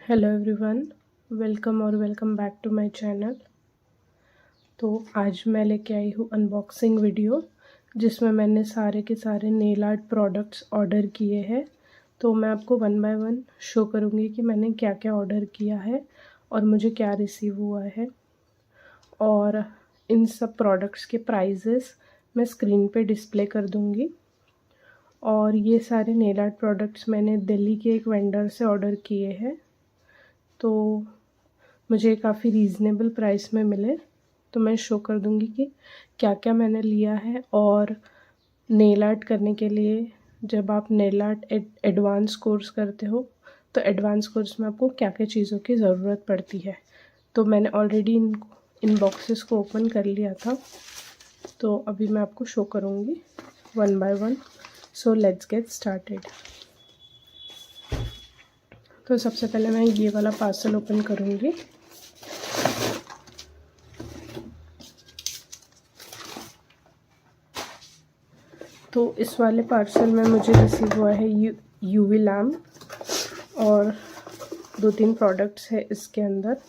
Hello everyone, welcome back to my channel. तो आज मैं लेके आई हूँ अनबॉक्सिंग वीडियो जिसमें मैंने सारे के सारे नेल आर्ट प्रोडक्ट्स ऑर्डर किए हैं। तो मैं आपको वन बाय वन शो करूँगी कि मैंने क्या क्या ऑर्डर किया है और मुझे क्या रिसीव हुआ है, और इन सब प्रोडक्ट्स के प्राइजेस मैं स्क्रीन पे डिस्प्ले कर दूँगी। और ये सारे नेल आर्ट प्रोडक्ट्स मैंने दिल्ली के एक वेंडर से ऑर्डर किए हैं, तो मुझे काफ़ी रीज़नेबल प्राइस में मिले। तो मैं शो कर दूँगी कि क्या क्या मैंने लिया है। और नेल आर्ट करने के लिए जब आप नेल आर्ट एडवांस कोर्स करते हो तो एडवांस कोर्स में आपको क्या क्या चीज़ों की ज़रूरत पड़ती है। तो मैंने ऑलरेडी इन बॉक्सेस को ओपन कर लिया था, तो अभी मैं आपको शो करूँगी one by one. So let's get started. तो सबसे पहले मैं ये वाला पार्सल ओपन करूँगी। तो इस वाले पार्सल में मुझे रिसीव हुआ है यूवी लैम्प और 2-3 प्रोडक्ट्स है इसके अंदर।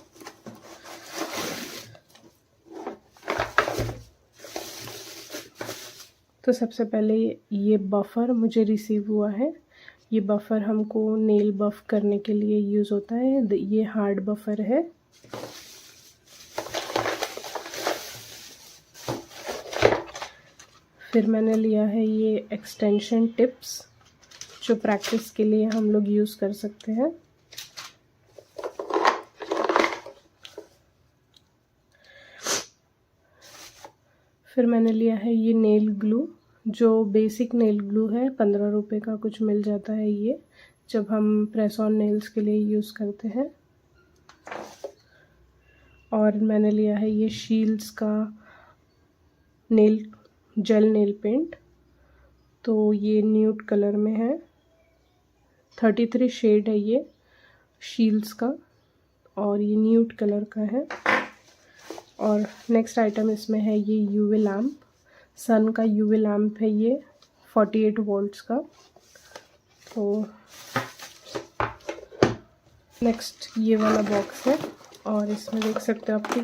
तो सबसे पहले ये बफ़र मुझे रिसीव हुआ है। ये बफ़र हमको नेल बफ़ करने के लिए यूज़ होता है। ये हार्ड बफ़र है। फिर मैंने लिया है ये एक्सटेंशन टिप्स जो प्रैक्टिस के लिए हम लोग यूज़ कर सकते हैं। फिर मैंने लिया है ये नेल ग्लू, जो बेसिक नेल ग्लू है, 15 रुपये का कुछ मिल जाता है ये, जब हम प्रेस ऑन नेल्स के लिए यूज़ करते हैं। और मैंने लिया है ये शील्ड्स का जेल नेल पेंट। तो ये न्यूड कलर में है, 33 शेड है ये शील्ड्स का, और ये न्यूड कलर का है। और नेक्स्ट आइटम इसमें है ये यूवी लैम्प, सन का यूवी लैम्प है ये 48 वोल्ट्स का। तो नेक्स्ट ये वाला बॉक्स है और इसमें देख सकते हो आपकी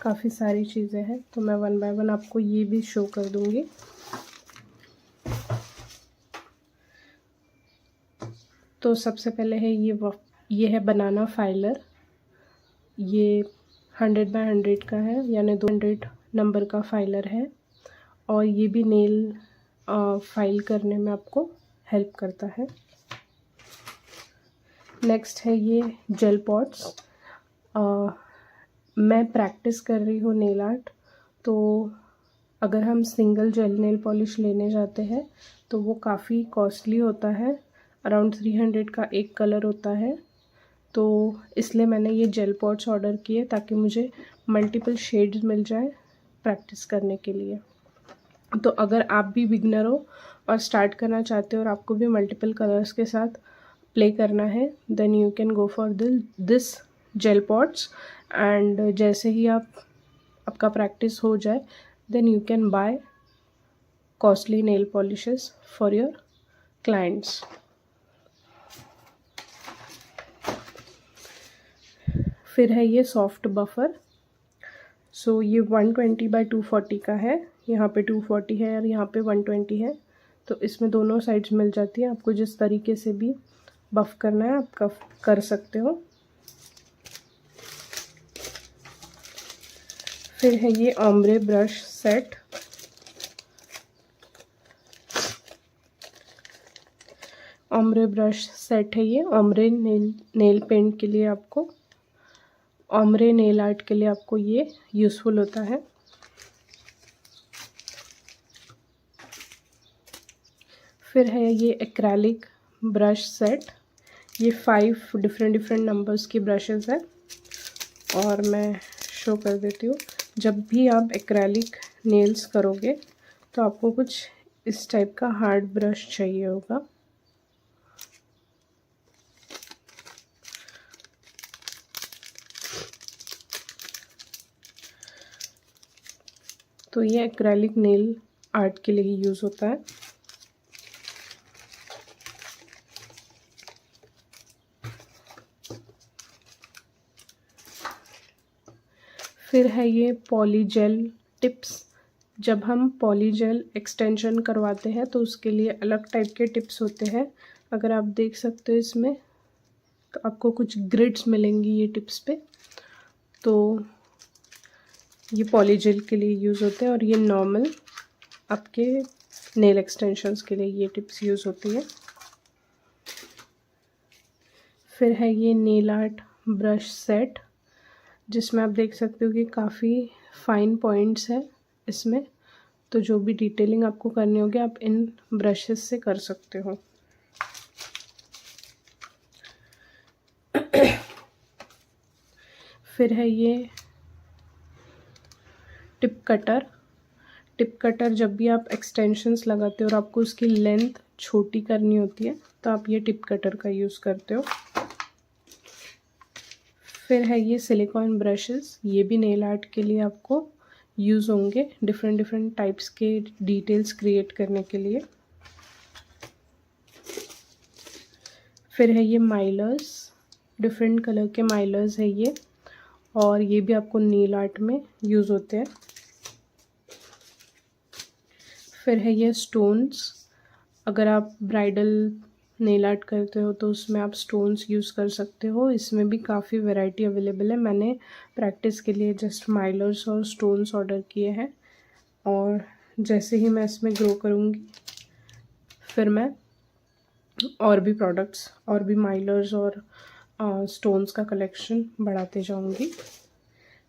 काफ़ी सारी चीज़ें हैं। तो मैं वन बाय वन आपको ये भी शो कर दूँगी। तो सबसे पहले है ये है बनाना फाइलर। ये 100 बाय 100 का है, यानी 200 नंबर का फाइलर है, और ये भी नेल फाइल करने में आपको हेल्प करता है। नेक्स्ट है ये जेल पॉट्स। मैं प्रैक्टिस कर रही हूँ नेल आर्ट, तो अगर हम सिंगल जेल नेल पॉलिश लेने जाते हैं तो वो काफ़ी कॉस्टली होता है। अराउंड 300 का एक कलर होता है। तो इसलिए मैंने ये जेल पॉट्स ऑर्डर किए ताकि मुझे मल्टीपल शेड्स मिल जाए प्रैक्टिस करने के लिए। तो अगर आप भी बिगनर हो और स्टार्ट करना चाहते हो और आपको भी मल्टीपल कलर्स के साथ प्ले करना है, then you can go for this gel pots. And जैसे ही आपका प्रैक्टिस हो जाए, then you can buy costly nail polishes for your clients. फिर है ये सॉफ्ट बफर। सो ये 120 बाय 240 का है। यहाँ पे 240 है और यहाँ पे 120 है। तो इसमें दोनों साइड्स मिल जाती है। आपको जिस तरीके से भी बफ़ करना है आप कर सकते हो। फिर है ये ombre brush set. Ombre brush set है ये। ओम्ब्रे नेल पेंट के लिए आपको, ओम्ब्रे नेल आर्ट के लिए आपको ये यूज़फुल होता है। फिर है ये एक्रेलिक ब्रश सेट। ये 5 डिफरेंट नंबर्स की ब्रशेस है, और मैं शो कर देती हूँ। जब भी आप एक्रेलिक नेल्स करोगे तो आपको कुछ इस टाइप का हार्ड ब्रश चाहिए होगा। तो ये एक्रेलिक नेल आर्ट के लिए ही यूज़ होता है। फिर है ये पॉलीजेल टिप्स। जब हम पॉलीजेल एक्सटेंशन करवाते हैं तो उसके लिए अलग टाइप के टिप्स होते हैं। अगर आप देख सकते हो इसमें, तो आपको कुछ ग्रिड्स मिलेंगी ये टिप्स पे। तो ये पॉलीजेल के लिए यूज़ होते हैं और ये नॉर्मल आपके नेल एक्सटेंशंस के लिए ये टिप्स यूज़ होती है। फिर है ये नेल आर्ट ब्रश सेट, जिसमें आप देख सकते हो कि काफ़ी फाइन पॉइंट्स हैं इसमें। तो जो भी डिटेलिंग आपको करनी होगी आप इन ब्रशेस से कर सकते हो। फिर है ये टिप कटर। टिप कटर, जब भी आप एक्सटेंशंस लगाते हो और आपको उसकी लेंथ छोटी करनी होती है तो आप ये टिप कटर का यूज़ करते हो। फिर है ये सिलिकॉन ब्रशेस, ये भी नेल आर्ट के लिए आपको यूज़ होंगे, डिफरेंट डिफरेंट टाइप्स के डिटेल्स क्रिएट करने के लिए। फिर है ये माइलर्स, डिफरेंट कलर के माइलर्स है ये, और ये भी आपको नेल आर्ट में यूज़ होते हैं। फिर है ये स्टोन्स। अगर आप ब्राइडल नेल आर्ट करते हो तो उसमें आप स्टोन्स यूज़ कर सकते हो। इसमें भी काफ़ी वैरायटी अवेलेबल है। मैंने प्रैक्टिस के लिए जस्ट माइलर्स और स्टोन्स ऑर्डर किए हैं, और जैसे ही मैं इसमें ग्रो करूँगी फिर मैं और भी प्रोडक्ट्स और भी माइलर्स और स्टोन्स का कलेक्शन बढ़ाते जाऊँगी।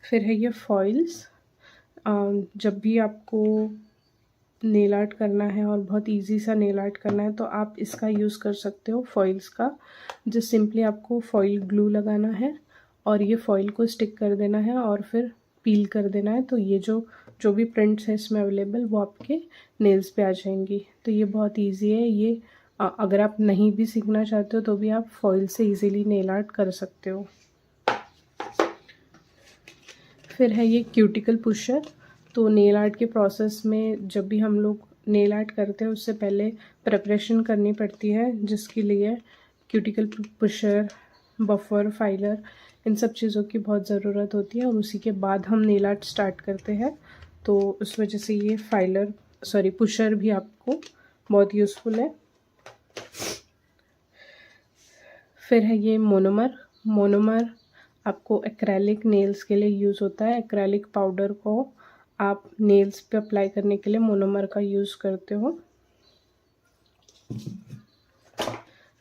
फिर है ये फॉइल्स। जब भी आपको नेल आर्ट करना है और बहुत इजी सा नेल आर्ट करना है तो आप इसका यूज़ कर सकते हो, फॉइल्स का। जो सिंपली आपको फॉइल ग्लू लगाना है और ये फॉइल को स्टिक कर देना है और फिर पील कर देना है। तो ये जो भी प्रिंट्स हैं इसमें अवेलेबल वो आपके नेल्स पे आ जाएंगी। तो ये बहुत इजी है। ये अगर आप नहीं भी सीखना चाहते हो तो भी आप फॉइल से इजीली नेल आर्ट कर सकते हो। फिर है ये क्यूटिकल पुशर। तो नेल आर्ट के प्रोसेस में जब भी हम लोग नेल आर्ट करते हैं उससे पहले प्रिपरेशन करनी पड़ती है, जिसके लिए क्यूटिकल पुशर, बफर, फाइलर, इन सब चीज़ों की बहुत ज़रूरत होती है। और उसी के बाद हम नेल आर्ट स्टार्ट करते हैं। तो उस वजह से ये पुशर भी आपको बहुत यूज़फुल है। फिर है ये मोनोमर आपको एक्रेलिक नेल्स के लिए यूज़ होता है। एक्रेलिक पाउडर को आप नेल्स पे अप्लाई करने के लिए मोनोमर का यूज़ करते हो।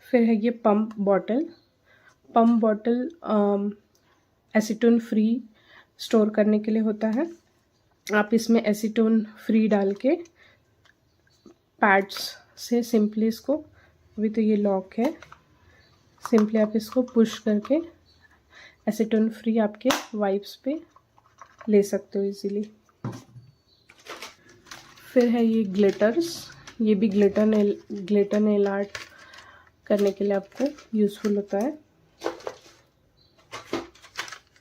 फिर है ये pump bottle acetone free store करने के लिए होता है। आप इसमें एसीटोन फ्री डाल के पैड्स से सिंपली इसको, अभी तो ये लॉक है, सिंपली आप इसको पुश करके एसीटोन फ्री आपके वाइप्स पे ले सकते हो इजीली। फिर है ये ग्लिटर्स। ये भी ग्लिटर नेल आर्ट करने के लिए आपको यूज़फुल होता है।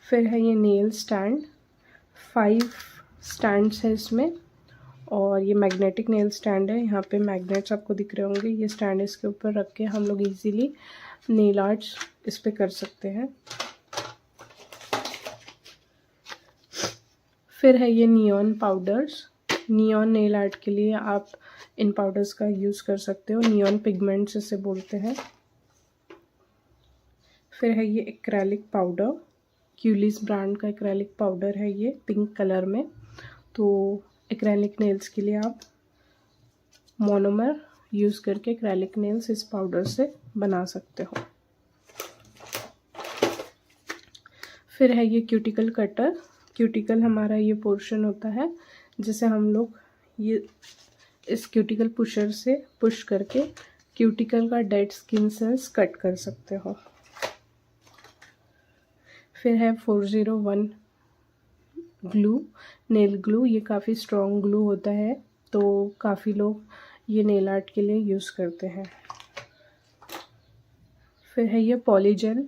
फिर है ये नेल स्टैंड। 5 स्टैंड्स है इसमें, और ये मैग्नेटिक नेल स्टैंड है। यहाँ पे मैग्नेट्स आपको दिख रहे होंगे। ये स्टैंड इसके ऊपर रख के हम लोग इजीली नेल आर्ट्स इस पे कर सकते हैं। फिर है ये neon powders. Neon nail art के लिए आप इन पाउडर्स का यूज़ कर सकते हो। नियॉन पिगमेंट्स इसे बोलते हैं। फिर है ये एक्रेलिक पाउडर, क्यूलिस ब्रांड का एक्रेलिक पाउडर है ये, पिंक कलर में। तो एक्रेलिक नेल्स के लिए आप मोनोमर यूज़ करके एक्रेलिक नेल्स इस पाउडर से बना सकते हो। फिर है ये क्यूटिकल कटर। क्यूटिकल हमारा ये पोर्शन होता है जिसे हम लोग ये इस क्यूटिकल पुशर से पुश करके क्यूटिकल का डेड स्किन सेल्स कट कर सकते हो। फिर है 401 ग्लू, नेल ग्लू। ये काफ़ी स्ट्रॉन्ग ग्लू होता है, तो काफ़ी लोग ये नेल आर्ट के लिए यूज़ करते हैं। फिर है ये पॉलीजेल।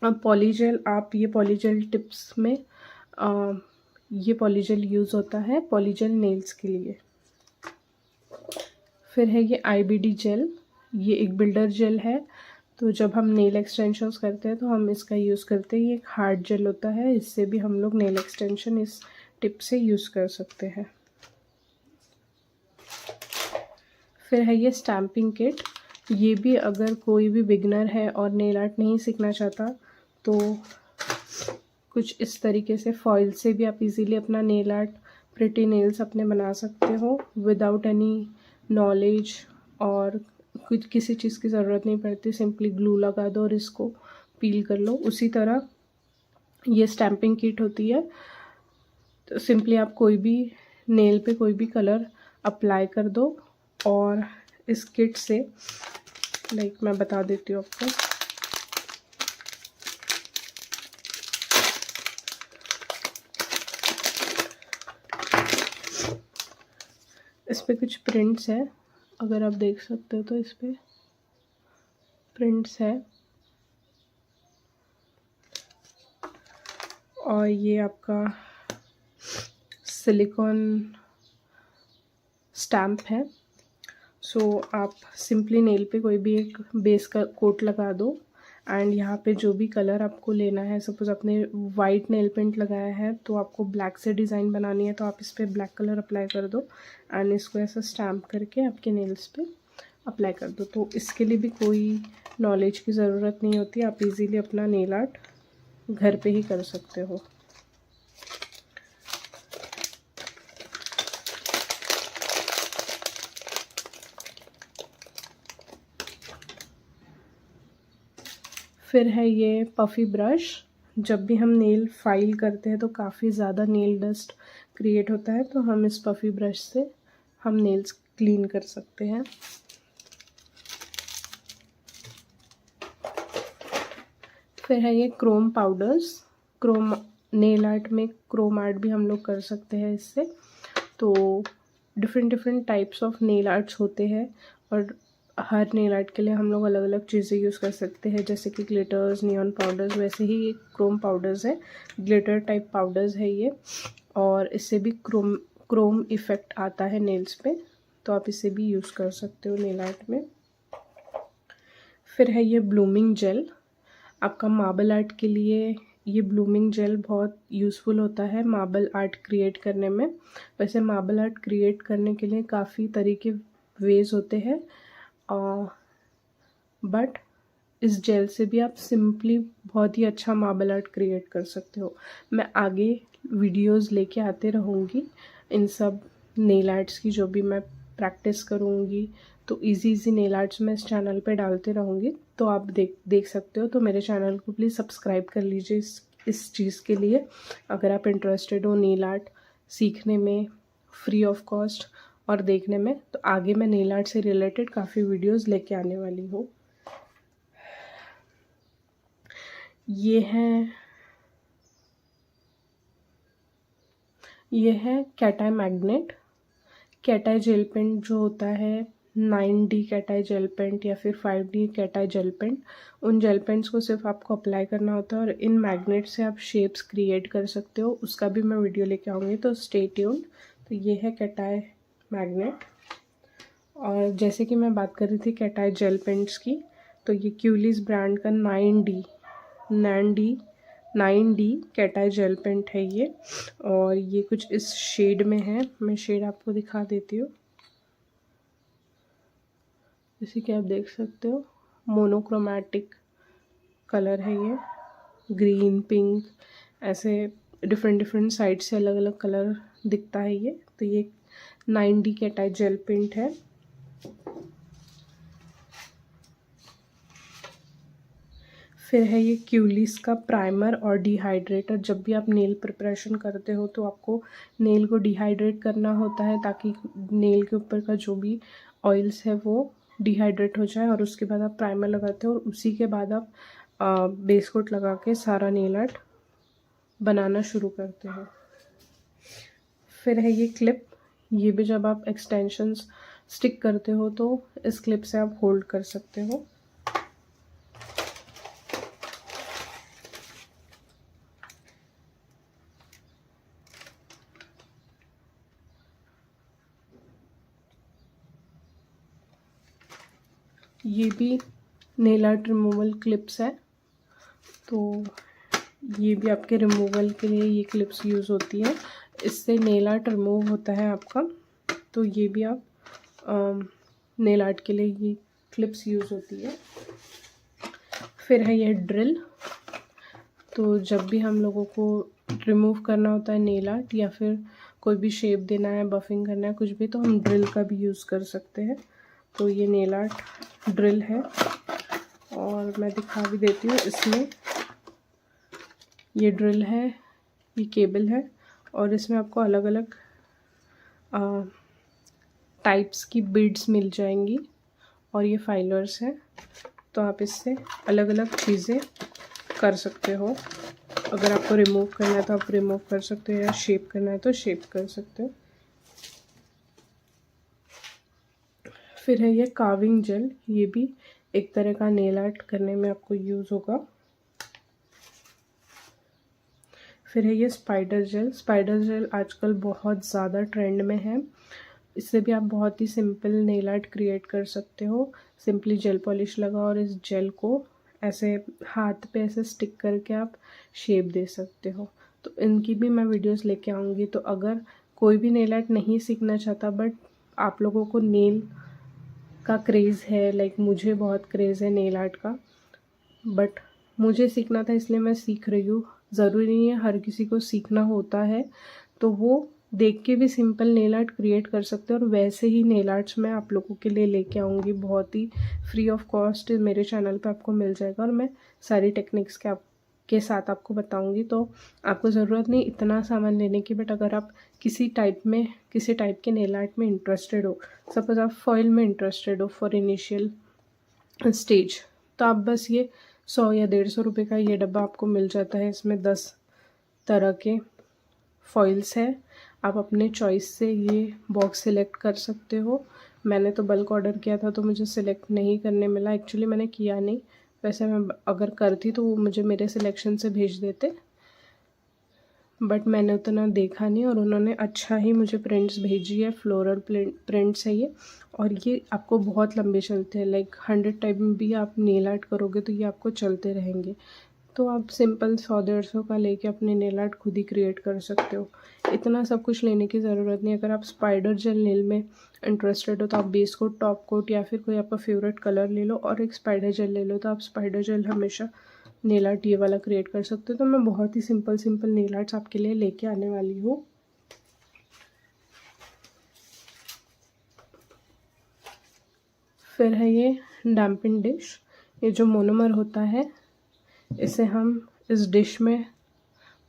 अब ये पॉलीजेल टिप्स में ये पॉलीजेल यूज़ होता है पॉलीजेल नेल्स के लिए। फिर है ये IBD जेल। ये एक बिल्डर जेल है, तो जब हम नेल एक्सटेंशंस करते हैं तो हम इसका यूज़ करते हैं। ये एक हार्ड जेल होता है, इससे भी हम लोग नेल एक्सटेंशन इस टिप से यूज़ कर सकते हैं। फिर है ये स्टैम्पिंग किट। ये भी अगर कोई भी बिगनर है और नेल आर्ट नहीं सीखना चाहता तो कुछ इस तरीके से फॉइल से भी आप इजीली अपना नेल आर्ट, प्रिटी नेल्स अपने बना सकते हो विदाउट एनी नॉलेज, और कुछ किसी चीज़ की ज़रूरत नहीं पड़ती। सिंपली ग्लू लगा दो और इसको पील कर लो। उसी तरह ये स्टैम्पिंग किट होती है, तो सिंपली आप कोई भी नेल पे कोई भी कलर अप्लाई कर दो और इस किट से मैं बता देती हूँ आपको। इस पे कुछ प्रिंट्स है, अगर आप देख सकते हो तो इस पे प्रिंट्स है, और ये आपका सिलिकॉन स्टैम्प है। सो आप सिंपली नेल पे कोई भी एक बेस का कोट लगा दो एंड यहाँ पे जो भी कलर आपको लेना है, सपोज आपने वाइट नेल पेंट लगाया है तो आपको ब्लैक से डिज़ाइन बनानी है, तो आप इस पर ब्लैक कलर अप्लाई कर दो एंड इसको ऐसा स्टैम्प करके आपके नेल्स पे अप्लाई कर दो। तो इसके लिए भी कोई नॉलेज की ज़रूरत नहीं होती, आप इजीली अपना नेल आर्ट घर पे ही कर सकते हो। फिर है ये पफ़ी ब्रश। जब भी हम नेल फाइल करते हैं तो काफ़ी ज़्यादा नेल डस्ट क्रिएट होता है, तो हम इस पफ़ी ब्रश से हम नेल्स क्लीन कर सकते हैं। फिर है ये Chrome powders. Chrome nail art में क्रोम आर्ट भी हम लोग कर सकते हैं इससे। तो different types of nail arts होते हैं और हर नेल आर्ट के लिए हम लोग अलग अलग चीज़ें यूज़ कर सकते हैं, जैसे कि ग्लिटर्स, नियॉन पाउडर्स। वैसे ही क्रोम पाउडर्स है, ग्लिटर टाइप पाउडर्स है ये, और इससे भी क्रोम इफ़ेक्ट आता है नेल्स पे, तो आप इसे भी यूज़ कर सकते हो नेल आर्ट में। फिर है ये ब्लूमिंग जेल। आपका मार्बल आर्ट के लिए ये ब्लूमिंग जेल बहुत यूज़फुल होता है मार्बल आर्ट क्रिएट करने में। वैसे मार्बल आर्ट क्रिएट करने के लिए काफ़ी तरीके वेज होते हैं, बट इस जेल से भी आप सिंपली बहुत ही अच्छा मार्बल आर्ट क्रिएट कर सकते हो। मैं आगे वीडियोस लेके आते रहूँगी इन सब नेल आर्ट्स की, जो भी मैं प्रैक्टिस करूँगी, तो इजी नेल आर्ट्स मैं इस चैनल पे डालते रहूँगी, तो आप देख सकते हो। तो मेरे चैनल को प्लीज़ सब्सक्राइब कर लीजिए इस चीज़ के लिए, अगर आप इंटरेस्टेड हो नेल आर्ट सीखने में फ्री ऑफ कॉस्ट और देखने में। तो आगे मैं नेल आर्ट से रिलेटेड काफ़ी वीडियोज़ लेके आने वाली हूँ। ये है कैटाई मैग्नेट। कैटाई जेल पेंट जो होता है, 9D कैटाई जेल पेंट या फिर 5D कैटाई जेल पेंट, उन जेल पेंट्स को सिर्फ आपको अप्लाई करना होता है और इन मैग्नेट से आप शेप्स क्रिएट कर सकते हो। उसका भी मैं वीडियो लेके आऊँगी, तो स्टे ट्यून्ड। तो ये है कैटाई मैग्नेट। और जैसे कि मैं बात कर रही थी कैटाई जेल पेंट्स की, तो ये क्यूलिस ब्रांड का 9D कैटाई जेल पेंट है ये, और ये कुछ इस शेड में है। मैं शेड आपको दिखा देती हूँ, जैसे कि आप देख सकते हो मोनोक्रोमैटिक कलर है ये, ग्रीन, पिंक, ऐसे डिफरेंट साइड से अलग अलग कलर दिखता है ये। तो ये 9D कैटाई जेल पेंट है। फिर है ये क्यूलिस का प्राइमर और डिहाइड्रेटर। जब भी आप नेल प्रिपरेशन करते हो तो आपको नेल को डिहाइड्रेट करना होता है, ताकि नेल के ऊपर का जो भी ऑयल्स है वो डिहाइड्रेट हो जाए, और उसके बाद आप प्राइमर लगाते हो और उसी के बाद आप बेस कोट लगा के सारा नेल आर्ट बनाना शुरू करते हो। फिर है ये क्लिप। ये भी जब आप एक्सटेंशंस स्टिक करते हो तो इस क्लिप से आप होल्ड कर सकते हो। ये भी नेल आर्ट रिमूवल क्लिप्स है। तो ये भी आपके रिमूवल के लिए ये क्लिप्स यूज़ होती है, इससे नेल आर्ट रिमूव होता है आपका। तो ये भी आप नेल आर्ट के लिए ये क्लिप्स यूज़ होती है। फिर है ये ड्रिल। तो जब भी हम लोगों को रिमूव करना होता है नेल आर्ट या फिर कोई भी शेप देना है, बफिंग करना है, कुछ भी, तो हम ड्रिल का भी यूज़ कर सकते हैं। तो ये नेल आर्ट ड्रिल है और मैं दिखा भी देती हूँ। इसमें ये ड्रिल है, ये केबल है और इसमें आपको अलग अलग टाइप्स की बीड्स मिल जाएंगी और ये फाइलर्स हैं। तो आप इससे अलग अलग चीज़ें कर सकते हो। अगर आपको रिमूव करना है तो आप रिमूव कर सकते हो, या शेप करना है तो शेप कर सकते हो। फिर है ये कार्विंग जेल, ये भी एक तरह का नेल आर्ट करने में आपको यूज़ होगा। फिर है ये स्पाइडर जेल। स्पाइडर जेल आजकल बहुत ज़्यादा ट्रेंड में है। इससे भी आप बहुत ही सिंपल नेल आर्ट क्रिएट कर सकते हो। सिंपली जेल पॉलिश लगाओ और इस जेल को ऐसे हाथ पे ऐसे स्टिक करके आप शेप दे सकते हो। तो इनकी भी मैं वीडियोस लेके आऊँगी। तो अगर कोई भी नेल आर्ट नहीं सीखना चाहता बट आप लोगों को नेल का क्रेज़ है, लाइक मुझे बहुत क्रेज़ है नेल आर्ट का, बट मुझे सीखना था इसलिए मैं सीख रही हूँ। ज़रूरी नहीं है हर किसी को सीखना होता है, तो वो देख के भी सिंपल नेल आर्ट क्रिएट कर सकते हैं। और वैसे ही नेल आर्ट्स मैं आप लोगों के लिए लेके आऊँगी, बहुत ही फ्री ऑफ कॉस्ट मेरे चैनल पे आपको मिल जाएगा और मैं सारी टेक्निक्स के साथ आपको बताऊँगी। तो आपको ज़रूरत नहीं इतना सामान लेने की, बट अगर आप किसी टाइप के नेल आर्ट में इंटरेस्टेड हो, सपोज आप फॉइल में इंटरेस्टेड हो फॉर इनिशियल स्टेज, तो आप बस ये 100 या 150 रुपये का ये डब्बा आपको मिल जाता है। इसमें 10 तरह के फॉइल्स है। आप अपने चॉइस से ये बॉक्स सिलेक्ट कर सकते हो। मैंने तो बल्क ऑर्डर किया था तो मुझे सिलेक्ट नहीं करने मिला। एक्चुअली मैंने किया नहीं, वैसे मैं अगर करती तो वो मुझे मेरे सिलेक्शन से भेज देते, बट मैंने उतना देखा नहीं और उन्होंने अच्छा ही मुझे प्रिंट्स भेजी है। फ्लोरल प्रिंट्स है ये, और ये आपको बहुत लंबे चलते हैं। लाइक 100 टाइम भी आप नेल आर्ट करोगे तो ये आपको चलते रहेंगे। तो आप सिंपल 100-150 का लेके अपने नेल आर्ट खुद ही क्रिएट कर सकते हो। इतना सब कुछ लेने की ज़रूरत नहीं। अगर आप स्पाइडर जेल नेल में इंटरेस्टेड हो तो आप बेस कोट, टॉप कोट या फिर कोई आपका फेवरेट कलर ले लो और एक स्पाइडर जेल ले लो। तो आप स्पाइडर जेल हमेशा नेल आर्ट ये वाला क्रिएट कर सकते हो। तो मैं बहुत ही सिंपल नेल आर्ट्स आपके लिए लेके आने वाली हूँ। फिर है ये डैम्पिंग डिश। ये जो मोनोमर होता है इसे हम इस डिश में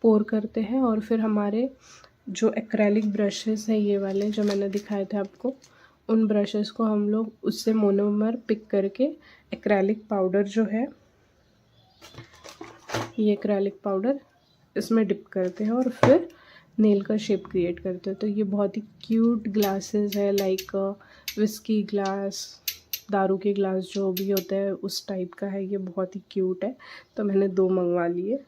पोर करते हैं और फिर हमारे जो एक्रेलिक ब्रशेस हैं, ये वाले जो मैंने दिखाए थे आपको, उन ब्रशेस को हम लोग उससे मोनोमर पिक करके एक्रेलिक पाउडर जो है, ये एक्रेलिक पाउडर इसमें डिप करते हैं और फिर नेल का शेप क्रिएट करते हैं। तो ये बहुत ही क्यूट ग्लासेस है, लाइक विस्की ग्लास, दारू के ग्लास जो भी होता है उस टाइप का है। ये बहुत ही क्यूट है, तो मैंने 2 मंगवा लिए।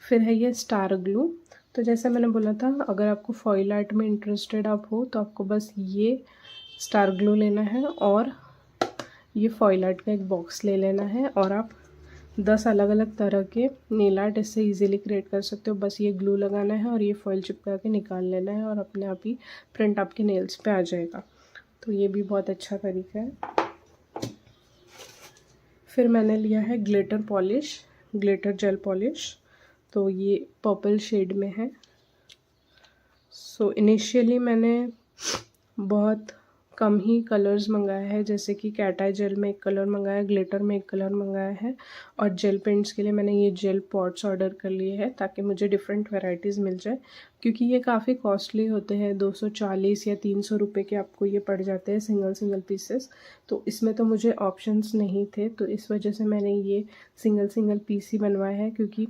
फिर है ये स्टार ग्लू। तो जैसा मैंने बोला था, अगर आपको फॉइल आर्ट में इंटरेस्टेड आप हो तो आपको बस ये स्टार ग्लू लेना है और ये फॉइल आर्ट का एक बॉक्स ले लेना है और आप 10 अलग अलग तरह के नेल आर्ट इससे इजीली क्रिएट कर सकते हो। बस ये ग्लू लगाना है और ये फॉइल चिपका के निकाल लेना है और अपने आप ही प्रिंट आपके नेल्स पे आ जाएगा। तो ये भी बहुत अच्छा तरीका है। फिर मैंने लिया है glitter polish, glitter gel polish. तो ये पर्पल शेड में है। सो इनिशियली मैंने बहुत कम ही कलर्स मंगाया है, जैसे कि कैट आई जेल में एक कलर मंगाया, ग्लिटर में एक कलर मंगाया है और जेल पेंट्स के लिए मैंने ये जेल पॉट्स ऑर्डर कर लिए हैं ताकि मुझे डिफरेंट वैरायटीज़ मिल जाए, क्योंकि ये काफ़ी कॉस्टली होते हैं। 240 या 300 रुपये के आपको ये पड़ जाते हैं सिंगल पीसेस। तो इसमें तो मुझे ऑप्शंस नहीं थे, तो इस वजह से मैंने ये सिंगल पीस ही बनवाया है, क्योंकि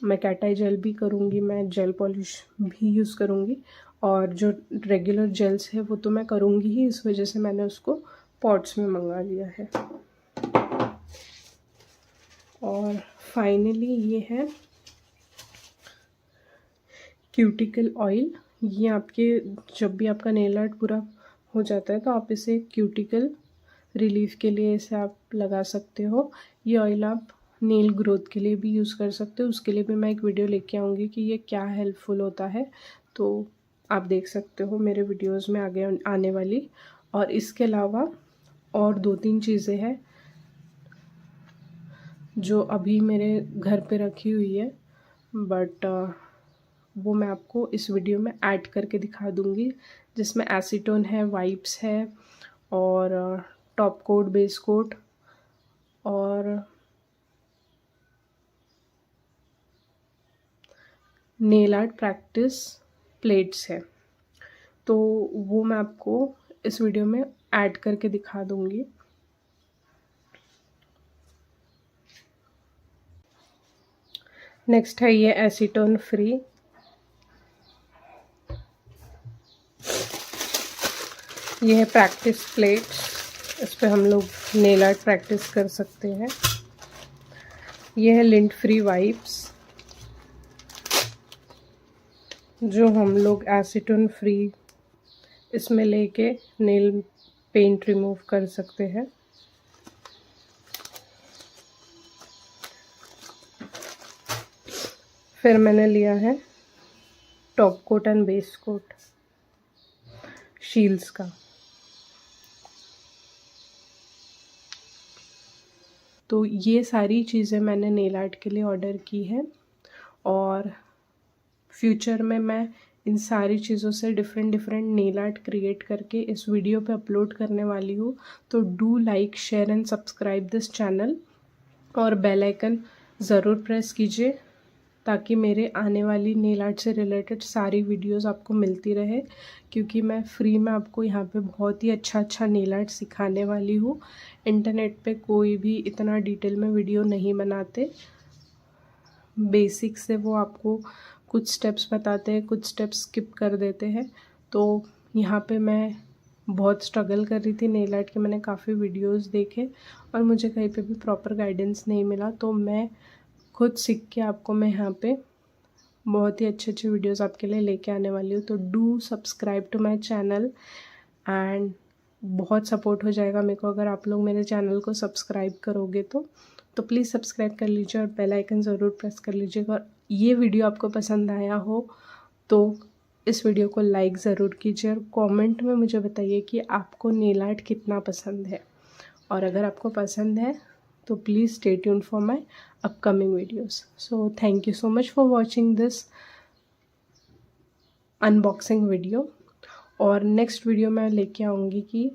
मैं कैट आई जेल भी करूँगी, मैं जेल पॉलिश भी यूज़ करूँगी और जो रेगुलर जेल्स है वो तो मैं करूँगी ही। इस वजह से मैंने उसको पॉट्स में मंगा लिया है। और फाइनली ये है क्यूटिकल ऑयल। ये आपके जब भी आपका नेल आर्ट पूरा हो जाता है तो आप इसे क्यूटिकल रिलीफ के लिए इसे आप लगा सकते हो। ये ऑयल आप नेल ग्रोथ के लिए भी यूज़ कर सकते हो, उसके लिए भी मैं एक वीडियो लेके आऊँगी कि ये क्या हेल्पफुल होता है, तो आप देख सकते हो मेरे वीडियोस में आगे आने वाली। और इसके अलावा और 2-3 चीज़ें हैं जो अभी मेरे घर पे रखी हुई है, बट वो मैं आपको इस वीडियो में ऐड करके दिखा दूँगी, जिसमें एसीटोन है, वाइप्स है और टॉप कोट, बेस कोट और नेल आर्ट प्रैक्टिस प्लेट्स है। तो वो मैं आपको इस वीडियो में ऐड करके दिखा दूँगी। नेक्स्ट है ये एसीटोन फ्री। ये है प्रैक्टिस प्लेट्स, इस पे हम लोग नेल आर्ट प्रैक्टिस कर सकते हैं। ये है लिंट फ्री वाइप्स, जो हम लोग एसीटोन फ्री इसमें लेके नेल पेंट रिमूव कर सकते हैं। फिर मैंने लिया है top coat and base coat shields का। तो ये सारी चीज़ें मैंने नेल आर्ट के लिए ऑर्डर की है और फ्यूचर में मैं इन सारी चीज़ों से डिफरेंट नेल आर्ट क्रिएट करके इस वीडियो पे अपलोड करने वाली हूँ। तो do like, share and subscribe this channel और बेल आइकन ज़रूर प्रेस कीजिए ताकि मेरे आने वाली नेल आर्ट से रिलेटेड सारी वीडियोस आपको मिलती रहे, क्योंकि मैं फ्री में आपको यहाँ पे बहुत ही अच्छा नेल आर्ट सिखाने वाली हूँ। इंटरनेट पे कोई भी इतना डिटेल में वीडियो नहीं बनाते, बेसिक से वो आपको कुछ स्टेप्स बताते हैं, कुछ स्टेप्स स्किप कर देते हैं। तो यहाँ पे मैं बहुत स्ट्रगल कर रही थी नेल आर्ट के, मैंने काफ़ी वीडियोस देखे और मुझे कहीं पे भी प्रॉपर गाइडेंस नहीं मिला, तो मैं खुद सीख के आपको मैं यहाँ पे बहुत ही अच्छे वीडियोस आपके लिए लेके आने वाली हूँ। तो do subscribe to my channel and बहुत सपोर्ट हो जाएगा मेरे को अगर आप लोग मेरे चैनल को सब्सक्राइब करोगे तो प्लीज़ सब्सक्राइब कर लीजिए और बेल आइकन ज़रूर प्रेस कर लीजिएगा। और ये वीडियो आपको पसंद आया हो तो इस वीडियो को लाइक ज़रूर कीजिए और कमेंट में मुझे बताइए कि आपको नेल आर्ट कितना पसंद है। और अगर आपको पसंद है तो please stay tuned for my upcoming videos. So thank you so much for watching this unboxing video. और नेक्स्ट वीडियो मैं लेके आऊँगी कि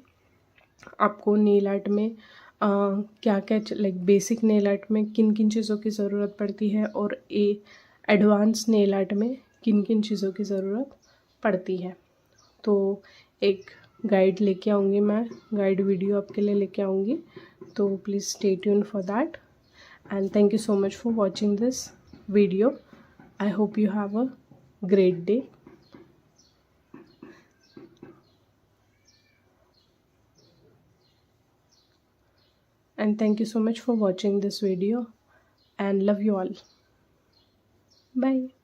आपको नेल आर्ट में क्या क्या लाइक बेसिक नेल आर्ट में किन किन चीज़ों की ज़रूरत पड़ती है और एडवांस नेल आर्ट में किन किन चीज़ों की ज़रूरत पड़ती है। तो एक गाइड लेके आऊँगी मैं, गाइड वीडियो आपके लिए लेके आऊँगी, तो please stay tuned for that and thank you so much for watching this video. I hope you have a great day. And thank you so much for watching this video and love you all. Bye.